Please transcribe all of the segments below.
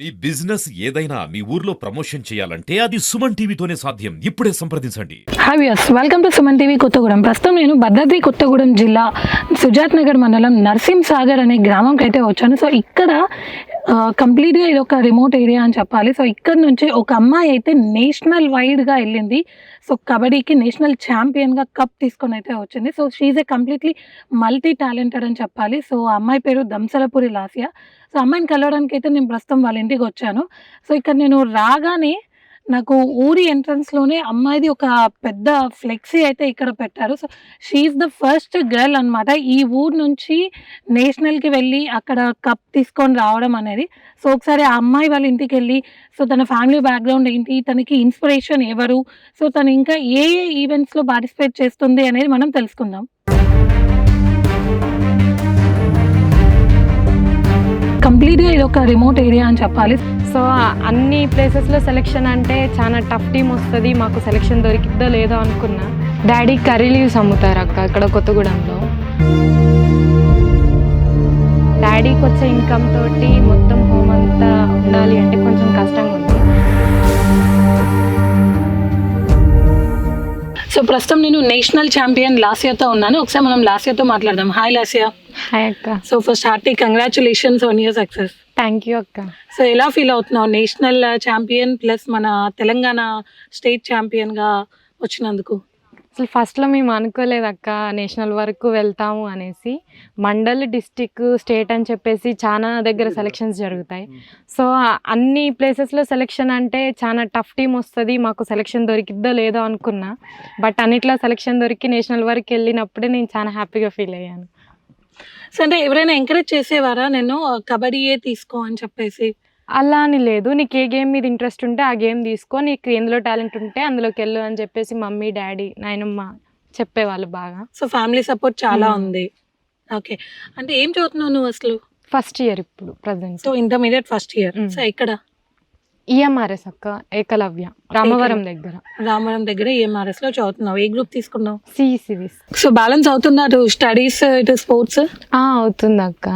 మీ business ఏదైనా మీ ఊర్లో promotion చేయాలంటే అది సుమన్ టీవీతోనే సాధ్యం. ఇప్పుడే సంప్రదించండి. Hi viewers, welcome to Suman TV Kothagudem. ప్రస్తుతం నేను భద్రాద్రి కొత్తగూడెం జిల్లా సుజాత్ నగర్ మండలం నర్సింహ్ సాగర్ అనే గ్రామంకి అయితే వచ్చాను. సో ఇక్కడ కంప్లీట్గా ఇది ఒక రిమోట్ ఏరియా అని చెప్పాలి. సో ఇక్కడ నుంచి ఒక అమ్మాయి అయితే నేషనల్ వైడ్గా వెళ్ళింది. సో కబడ్డీకి నేషనల్ ఛాంపియన్గా కప్ తీసుకొని అయితే వచ్చింది. So she a completely multi talented అని చెప్పాలి. సో ఆ అమ్మాయి పేరు దంసలపూరి లాసియా. సో అమ్మాయిని కలవడానికి అయితే నేను ప్రస్తుతం వాళ్ళ ఇంటికి వచ్చాను. సో ఇక్కడ నేను రాగానే నాకు ఊరి ఎంట్రన్స్‌లోనే అమ్మాయిది ఒక పెద్ద ఫ్లెక్సీ అయితే ఇక్కడ పెట్టారు. So she is the first girl అనమాట. ఈ ఊరు నుంచి నేషనల్‌కి వెళ్ళి అక్కడ కప్ తీసుకొని రావడం అనేది. సో ఒకసారి ఆ అమ్మాయి వాళ్ళ ఇంటికెళ్ళి సో తన ఫ్యామిలీ బ్యాక్‌గ్రౌండ్ ఏంటి? తనకి ఇన్‌స్పిరేషన్ ఎవరు? సో తను ఇంకా ఏ ఈవెంట్స్‌లో పార్టిసిపేట్ చేస్తుంది అనేది మనం తెలుసుకుందాం. కంప్లీట్‌గా ఇది ఒక రిమోట్ ఏరియా అని చెప్పాలి. సో అన్ని ప్లేసెస్లో సెలెక్షన్ అంటే చాలా టఫ్ టీమ్ వస్తుంది, మాకు సెలెక్షన్ దొరికిద్దో లేదో అనుకున్నా. డాడీ కర్రీ లీవ్స్ అమ్ముతారు అక్క ఇక్కడ కొత్తగూడెంలో. డాడీకి వచ్చే ఇన్కమ్ తోటి మొత్తం హోమ్ అంతా ఉండాలి అంటే కొంచెం కష్టంగా ఉంది. సో ప్రస్తుతం నేను నేషనల్ ఛాంపియన్ లాసియాతో ఉన్నాను. ఒకసారి మనం లాసియాతో మాట్లాడదాం. హాయ్ లాసియా. హాయ్ అక్క. So first hearty congratulations on your success. Thank you అక్క. సో ఎలా ఫీల్ అవుతున్నావు నేషనల్ ఛాంపియన్ ప్లస్ మన తెలంగాణ స్టేట్ ఛాంపియన్గా వచ్చినందుకు? అసలు ఫస్ట్లో మేము అనుకోలేదు అక్క నేషనల్ వరకు వెళ్తాము అనేసి. మండల్, డిస్టిక్, స్టేట్ అని చెప్పేసి చాలా దగ్గర సెలెక్షన్స్ జరుగుతాయి. సో అన్ని ప్లేసెస్లో సెలెక్షన్ అంటే చాలా టఫ్ టీమ్ వస్తుంది, మాకు సెలెక్షన్ దొరికిద్దో లేదో అనుకున్నా. బట్ అన్నిట్లో సెలెక్షన్ దొరికి నేషనల్ వరకు వెళ్ళినప్పుడే నేను చాలా హ్యాపీగా ఫీల్ అయ్యాను. సో అంటే ఎవరైనా ఎంకరేజ్ చేసేవారా నేను కబడ్డీయే తీసుకో అని చెప్పేసి? అలా అని లేదు, నీకు ఏ గేమ్ మీద ఇంట్రెస్ట్ ఉంటే ఆ గేమ్ తీసుకో, నీకు ఎందులో టాలెంట్ ఉంటే అందులోకి వెళ్ళు అని చెప్పేసి మమ్మీ, డాడీ, నాయనమ్మ చెప్పేవాళ్ళు బాగా. సో ఫ్యామిలీ సపోర్ట్ చాలా ఉంది. ఓకే, అంటే ఏం చదువుతున్నావు నువ్వు అసలు? ఫస్ట్ ఇయర్ ఇప్పుడు present. So intermediate first year. So ఇక్కడ ఈఎంఆర్ఎస్ అక్క, ఏకలవ్య, రామవరం దగ్గర. రామవరం దగ్గర EMRS లో చదువుతున్నావు. ఏ గ్రూప్ తీసుకున్నావు? సిఈసి. సో బ్యాలెన్స్ అవుతున్నారు స్టడీస్ ఇటు స్పోర్ట్స్? అవుతుంది అక్క.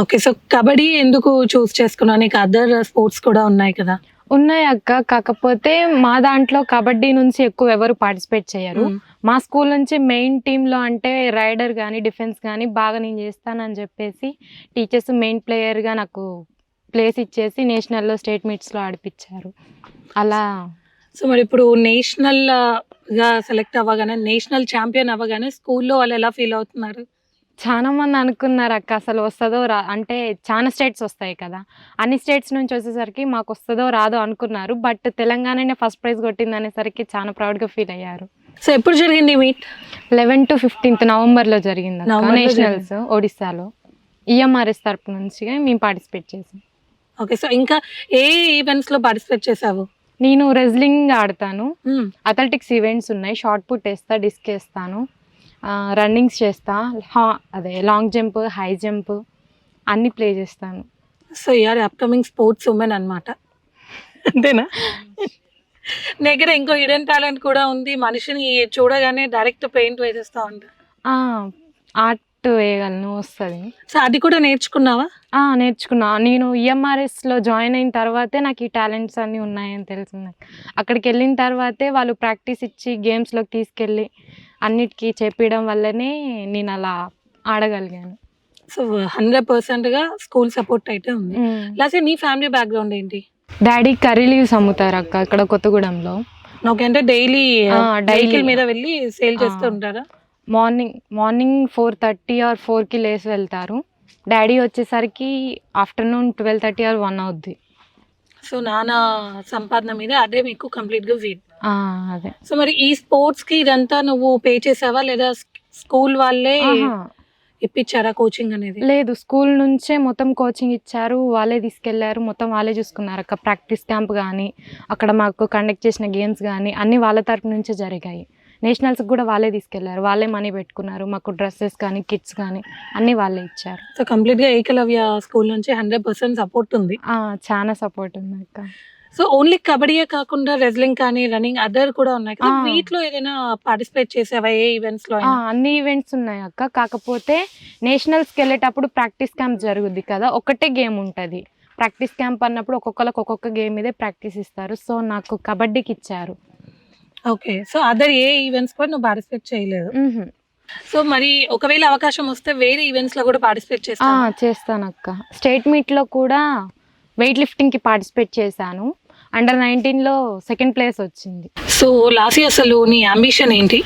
ఓకే, సో కబడ్డీ ఎందుకు చూస్ చేసుకున్నావు? నీకు అదర్ స్పోర్ట్స్ కూడా ఉన్నాయి కదా? ఉన్నాయి అక్క, కాకపోతే మా దాంట్లో కబడ్డీ నుంచి ఎక్కువ ఎవరు పార్టిసిపేట్ చేయరు. మా స్కూల్ నుంచి మెయిన్ టీంలో అంటే రైడర్ కానీ డిఫెన్స్ కానీ బాగా నేను చేస్తానని చెప్పేసి టీచర్స్ మెయిన్ ప్లేయర్గా నాకు ప్లేస్ ఇచ్చేసి నేషనల్లో స్టేట్ మీట్స్లో ఆడిపించారు అలా. సో మరి ఇప్పుడు నేషనల్గా సెలెక్ట్ అవ్వగానే, నేషనల్ ఛాంపియన్ అవ్వగానే స్కూల్లో వాళ్ళు ఎలా ఫీల్ అవుతున్నారు? చాలా మంది అనుకున్నారు అక్క అసలు వస్తుందో అంటే చాలా స్టేట్స్ వస్తాయి కదా, అన్ని స్టేట్స్ నుంచి వచ్చేసరికి మాకు వస్తుందో రాదో అనుకున్నారు. బట్ తెలంగాణనే ఫస్ట్ ప్రైజ్ కొట్టింది అనేసరికి చాలా ప్రౌడ్గా ఫీల్ అయ్యారు. సో ఎప్పుడు జరిగింది మీట్? 11 to 15 నవంబర్లో జరిగింది అక్క. నేషనల్స్ ఒడిస్సాలో EMRS తరపు నుంచి మేము పార్టిసిపేట్ చేసాం. ఓకే, సో ఇంకా ఏ ఈవెంట్స్లో పార్టిసిపేట్ చేసావు? నేను రెజ్లింగ్ ఆడతాను, అథ్లెటిక్స్ ఈవెంట్స్ ఉన్నాయి, షార్ట్ పుట్ వేస్తా, డిస్క్ వేస్తాను, రన్నింగ్స్ చేస్తా, అదే లాంగ్ జంప్, హై జంప్ అన్నీ ప్లే చేస్తాను. So you're upcoming sports women అనమాట, అంతేనా? దగ్గర ఇంకో హిడెన్ టాలెంట్ కూడా ఉంది. మనిషిని చూడగానే డైరెక్ట్ పెయింట్ వేసేస్తా ఉంటా. ఆర్ట్ వేయగలను, వస్తుంది. సో అది కూడా నేర్చుకున్నావా? నేర్చుకున్నా. నేను EMRSలో జాయిన్ అయిన తర్వాతే నాకు ఈ టాలెంట్స్ అన్నీ ఉన్నాయని తెలిసింది. అక్కడికి వెళ్ళిన తర్వాతే వాళ్ళు ప్రాక్టీస్ ఇచ్చి గేమ్స్లోకి తీసుకెళ్ళి అన్నిటికీ చెప్పడం వల్లనే నేను అలా ఆడగలిగాను. సో 100%గా స్కూల్ సపోర్ట్ అయితే ఉంది. లాస్ట్ నీ ఫ్యామిలీ బ్యాక్గ్రౌండ్ ఏంటి? డాడీ కర్రీ లీవ్స్ అమ్ముతారు అక్క ఇక్కడ కొత్తగూడెంలో. ఓకే, అంటే డైలీ మీద వెళ్ళి సేల్ చేస్తూ ఉంటారా? మార్నింగ్ 4:30 or 4కి లేసి వెళ్తారు. డాడీ వచ్చేసరికి ఆఫ్టర్నూన్ 12:30 or 1 అవుద్ది. సో నాన్న సంపాదన మీద అదే మీకు కంప్లీట్గా ఫీడ్. అదే. సో మరి ఈ స్పోర్ట్స్కి ఇదంతా నువ్వు పే చేసావా లేదా స్కూల్ వాళ్ళే ఇప్పించారా కోచింగ్ అనేది? లేదు, స్కూల్ నుంచే మొత్తం కోచింగ్ ఇచ్చారు, వాళ్ళే తీసుకెళ్లారు, మొత్తం వాళ్ళే చూసుకున్నారు అక్క. ప్రాక్టీస్ క్యాంప్ కానీ అక్కడ మాకు కండక్ట్ చేసిన గేమ్స్ కానీ అన్నీ వాళ్ళ తరపు నుంచే జరిగాయి. నేషనల్స్కి కూడా వాళ్ళే తీసుకెళ్లారు, వాళ్ళే మనీ పెట్టుకున్నారు, మాకు డ్రెస్సెస్ కానీ కిట్స్ కానీ అన్నీ వాళ్ళే ఇచ్చారు. సో కంప్లీట్గా ఏకలవ్య స్కూల్ నుంచి 100% సపోర్ట్ ఉంది. చాలా సపోర్ట్ ఉంది అక్క. సో ఓన్లీ కబడ్డీయే కాకుండా రెజ్లింగ్ కానీ రన్నింగ్ అదర్ కూడా ఉన్నాయి కదా, వీటిలో ఏదైనా పార్టిసిపేట్ చేసావా? ఏ ఈవెంట్స్ లో? అన్ని ఈవెంట్స్ ఉన్నాయి అక్క, కాకపోతే నేషనల్స్కి వెళ్ళేటప్పుడు ప్రాక్టీస్ క్యాంప్ జరుగుద్ది కదా, ఒకటే గేమ్ ఉంటుంది, ప్రాక్టీస్ క్యాంప్ అన్నప్పుడు ఒక్కొక్కరికి ఒక్కొక్క గేమ్ మీదే ప్రాక్టీస్ ఇస్తారు. సో నాకు కబడ్డీకి ఇచ్చారు. ఓకే. సో అదర్ ఏ ఈవెంట్స్ కూడా నువ్వు పార్టిసిపేట్ చేయలేదు. సో మరి ఒకవేళ అవకాశం వస్తే వేరే ఈవెంట్స్ లో కూడా పార్టిసిపేట్ చేస్తావా? చేస్తాను అక్క. స్టేట్ మీట్లో కూడా వెయిట్ లిఫ్టింగ్కి పార్టిసిపేట్ చేశాను. అండర్ 19లో సెకండ్ ప్లేస్ వచ్చింది. సో లాస్య అసలు నీ అంబిషన్ ఏంటి?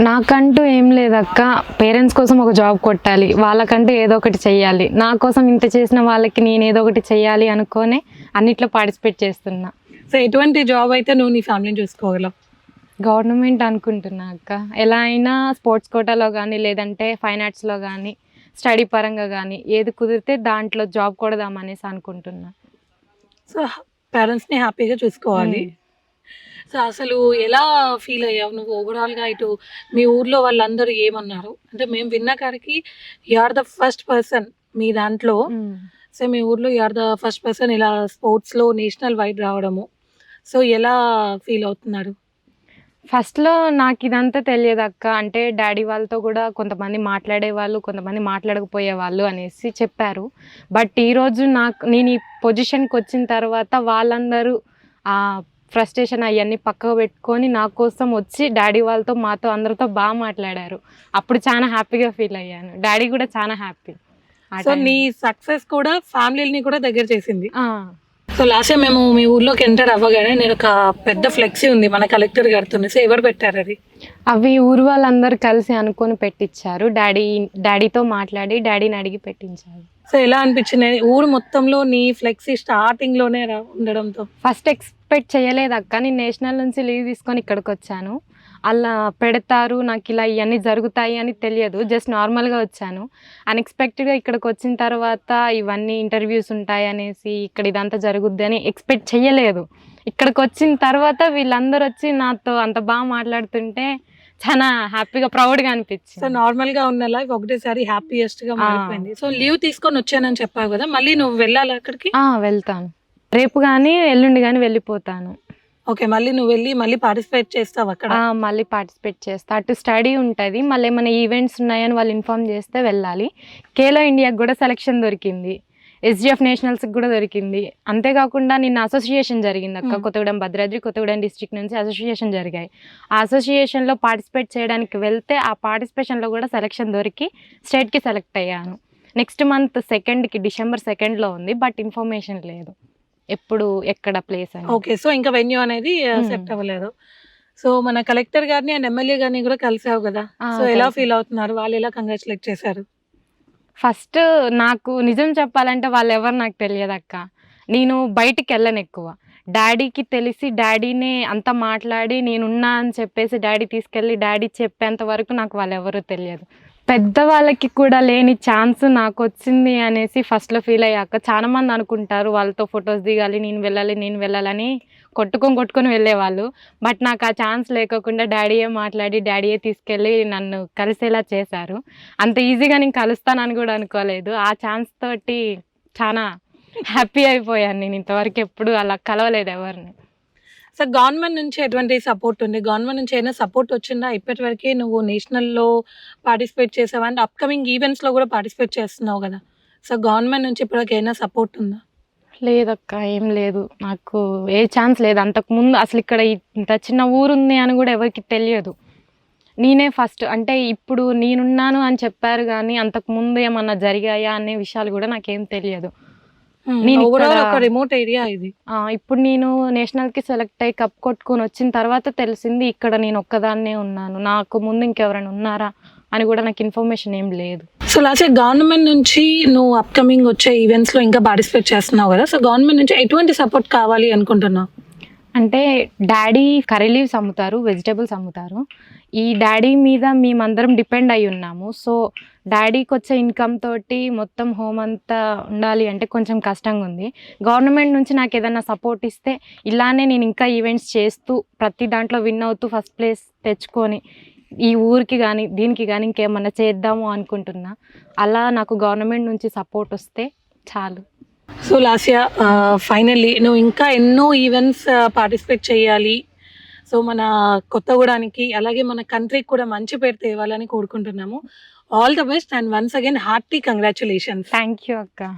నాకంటూ ఏం లేదక్క. పేరెంట్స్ కోసం ఒక జాబ్ కొట్టాలి, వాళ్ళకంటూ ఏదో ఒకటి చెయ్యాలి. నా కోసం ఇంత చేసిన వాళ్ళకి నేను ఏదో ఒకటి చెయ్యాలి అనుకోనే అన్నిట్లో పార్టిసిపేట్ చేస్తున్నా. సో ఎటువంటి జాబ్ అయితే నువ్వు నీ ఫ్యామిలీని చూసుకోగలవు? గవర్నమెంట్ అనుకుంటున్నా అక్క. ఎలా అయినా స్పోర్ట్స్ కోటాలో కానీ లేదంటే ఫైన్ ఆర్ట్స్లో కానీ స్టడీ పరంగా కానీ ఏది కుదిరితే దాంట్లో జాబ్ కొడదామనేసి అనుకుంటున్నా. సో పేరెంట్స్ని హ్యాపీగా చూసుకోవాలి. సో అసలు ఎలా ఫీల్ అయ్యావు నువ్వు ఓవరాల్గా? ఇటు మీ ఊర్లో వాళ్ళందరూ ఏమన్నారు అంటే, మేము విన్న కాడికి you are the first person మీ దాంట్లో. సో మీ ఊర్లో you are the first person ఇలా స్పోర్ట్స్లో నేషనల్ వైడ్ రావడము. సో ఎలా ఫీల్ అవుతున్నారు? ఫస్ట్లో నాకు ఇదంతా తెలియదు అక్క. అంటే డాడీ వాళ్ళతో కూడా కొంతమంది మాట్లాడేవాళ్ళు, కొంతమంది మాట్లాడకపోయేవాళ్ళు అనేసి చెప్పారు. బట్ ఈరోజు నేను ఈ పొజిషన్కి వచ్చిన తర్వాత వాళ్ళందరూ ఆ ఫ్రస్ట్రేషన్ అవన్నీ పక్కకు పెట్టుకొని నా కోసం వచ్చి డాడీ వాళ్ళతో మాతో అందరితో బాగా మాట్లాడారు. అప్పుడు చాలా హ్యాపీగా ఫీల్ అయ్యాను. డాడీ కూడా చాలా హ్యాపీ. సో నీ సక్సెస్ కూడా ఫ్యామిలీని కూడా దగ్గర చేసింది. సో లాస్ట్ టైం మేము మీ ఊర్లోకి ఎంటర్ అవ్వగానే నేను ఒక పెద్ద ఫ్లెక్సీ ఉంది మన కలెక్టర్ గారితో. సో ఎవరు పెట్టారు అది? అవి ఊరు వాళ్ళందరూ కలిసి అనుకొని పెట్టించారు. డాడీతో మాట్లాడి డాడీని అడిగి పెట్టించారు. సో ఎలా అనిపించింది ఊరు మొత్తంలో నీ ఫ్లెక్సీ స్టార్టింగ్ లోనే ఉండడంతో? ఫస్ట్ ఎక్స్పెక్ట్ చేయలేదు అక్క. నేను నేషనల్ నుంచి లీవ్ తీసుకొని ఇక్కడికి వచ్చాను. అలా పెడతారు, నాకు ఇలా ఇవన్నీ జరుగుతాయి అని తెలియదు. జస్ట్ నార్మల్గా వచ్చాను. అన్ఎక్స్పెక్టెడ్గా ఇక్కడికి వచ్చిన తర్వాత ఇవన్నీ ఇంటర్వ్యూస్ ఉంటాయి అనేసి, ఇక్కడ ఇదంతా జరుగుద్ది అని ఎక్స్పెక్ట్ చేయలేదు. ఇక్కడికి వచ్చిన తర్వాత వీళ్ళందరూ వచ్చి నాతో అంత బాగా మాట్లాడుతుంటే చాలా హ్యాపీగా ప్రౌడ్గా అనిపించింది. సో నార్మల్ గా ఉన్న లైఫ్ ఒకటేసారి హ్యాపీయెస్ట్ గా మారిపోయింది. సో లీవ్ తీసుకొని వచ్చానని చెప్పావు కదా, మళ్ళీ నువ్వు వెళ్ళాలి అక్కడికి? వెళ్తాను. రేపు కానీ ఎల్లుండి కానీ వెళ్ళిపోతాను. ఓకే, మళ్ళీ నువ్వు వెళ్ళి మళ్ళీ పార్టిసిపేట్ చేస్తావు అక్కడ? మళ్ళీ పార్టిసిపేట్ చేస్తా. అటు స్టడీ ఉంటుంది, మళ్ళీ ఏమైనా ఈవెంట్స్ ఉన్నాయని వాళ్ళు ఇన్ఫార్మ్ చేస్తే వెళ్ళాలి. ఖేలో ఇండియాకి కూడా సెలెక్షన్ దొరికింది, SGF నేషనల్స్కి కూడా దొరికింది. అంతేకాకుండా నిన్న అసోసియేషన్ జరిగింది అక్క. కొత్తగూడెం భద్రాద్రి కొత్తగూడెం డిస్ట్రిక్ట్ నుంచి అసోసియేషన్ జరిగాయి. ఆ అసోసియేషన్లో పార్టిసిపేట్ చేయడానికి వెళ్తే ఆ పార్టిసిపేషన్లో కూడా సెలెక్షన్ దొరికి స్టేట్కి సెలెక్ట్ అయ్యాను. నెక్స్ట్ మంత్ 2కి డిసెంబర్ 2లో ఉంది. బట్ ఇన్ఫర్మేషన్ లేదు ఎప్పుడు ఎక్కడ ప్లేస్ అని. ఓకే, సో ఇంకా వెన్యూ అనేది సెట్ అవ్వలేదు. సో మన కలెక్టర్ గారిని అండ్ ఎమ్మెల్యే గారిని కూడా కలిసావు కదా, సో ఎలా ఫీల్ అవుతున్నారు? వాళ్ళు ఎలా కంగ్రాచులేట్ చేశారు? ఫస్ట్ నాకు నిజం చెప్పాలంటే వాళ్ళు ఎవరు నాకు తెలియదు అక్క. నేను బయటికి వెళ్ళను ఎక్కువ. డాడీకి తెలిసి డాడీనే అంతా మాట్లాడి నేనున్నా అని చెప్పేసి డాడీ తీసుకెళ్ళి డాడీ చెప్పేంత వరకు నాకు వాళ్ళు ఎవరూ తెలియదు. పెద్దవాళ్ళకి కూడా లేని ఛాన్స్ నాకు వచ్చింది అనేసి ఫస్ట్లో ఫీల్ అయ్యాక చాలా మంది అనుకుంటారు వాళ్ళతో ఫొటోస్ దిగాలి, నేను వెళ్ళాలని కొట్టుకొని వెళ్ళేవాళ్ళు. బట్ నాకు ఆ ఛాన్స్ లేకోకుండా డాడీయే మాట్లాడి డాడీయే తీసుకెళ్ళి నన్ను కలిసేలా చేశారు. అంత ఈజీగా నేను కలుస్తానని కూడా అనుకోలేదు. ఆ ఛాన్స్ తోటి చాలా హ్యాపీ అయిపోయాను. నేను ఇంతవరకు ఎప్పుడు అలా కలవలేదు ఎవరిని. సో గవర్నమెంట్ నుంచి ఎటువంటి సపోర్ట్ ఉంది? గవర్నమెంట్ నుంచి ఏమైనా సపోర్ట్ వచ్చిందా? ఇప్పటి వరకే నువ్వు నేషనల్లో పార్టిసిపేట్ చేసావు అండ్ అప్కమింగ్ ఈవెంట్స్లో కూడా పార్టిసిపేట్ చేస్తున్నావు కదా, సో గవర్నమెంట్ నుంచి ఇప్పటివరకు ఏమైనా సపోర్ట్ ఉందా? లేదక్క, ఏం లేదు. నాకు ఏ ఛాన్స్ లేదు. అంతకుముందు అసలు ఇక్కడ ఇంత చిన్న ఊరుంది అని కూడా ఎవరికి తెలియదు. నేనే ఫస్ట్. అంటే ఇప్పుడు నేనున్నాను అని చెప్పారు కానీ అంతకుముందు ఏమన్నా జరిగాయా అనే విషయాలు కూడా నాకేం తెలియదు. రిమోట్ ఏరియా ఇది. ఇప్పుడు నేను నేషనల్కి సెలెక్ట్ అయ్యి కప్ కొట్టుకొని వచ్చిన తర్వాత తెలిసింది ఇక్కడ నేను ఒక్కదాన్నే ఉన్నాను, నాకు ముందు ఇంకెవరైనా ఉన్నారా అని కూడా నాకు ఇన్ఫర్మేషన్ ఏం లేదు. సో లాస్ట్ గవర్నమెంట్ నుంచి నువ్వు అప్కమింగ్ వచ్చే ఈవెంట్స్ లో ఇంకా పార్టిసిపేట్ చేస్తున్నావు కదా, సో గవర్నమెంట్ నుంచి ఎటువంటి సపోర్ట్ కావాలి అనుకుంటున్నావు? అంటే డాడీ కర్రీ లీవ్స్ అమ్ముతారు, వెజిటేబుల్స్ అమ్ముతారు. ఈ డాడీ మీద మేమందరం డిపెండ్ అయి ఉన్నాము. సో డాడీకి వచ్చే ఇన్కమ్ తోటి మొత్తం హోమ్ అంతా ఉండాలి అంటే కొంచెం కష్టంగా ఉంది. గవర్నమెంట్ నుంచి నాకు ఏదైనా సపోర్ట్ ఇస్తే ఇలానే నేను ఇంకా ఈవెంట్స్ చేస్తూ ప్రతి దాంట్లో విన్ అవుతూ ఫస్ట్ ప్లేస్ తెచ్చుకొని ఈ ఊరికి కానీ దీనికి కానీ ఇంకేమన్నా చేద్దాము అనుకుంటున్నా. అలా నాకు గవర్నమెంట్ నుంచి సపోర్ట్ వస్తే చాలు. సో లాస్య, ఫైనల్లీ నువ్వు ఇంకా ఎన్నో ఈవెంట్స్ పార్టిసిపేట్ చేయాలి. సో మన కొత్తగూడానికి అలాగే మన కంట్రీకి కూడా మంచి పేరు తేవాలని కోరుకుంటున్నాము. All the best and once again hearty congratulations. Thank you అక్క.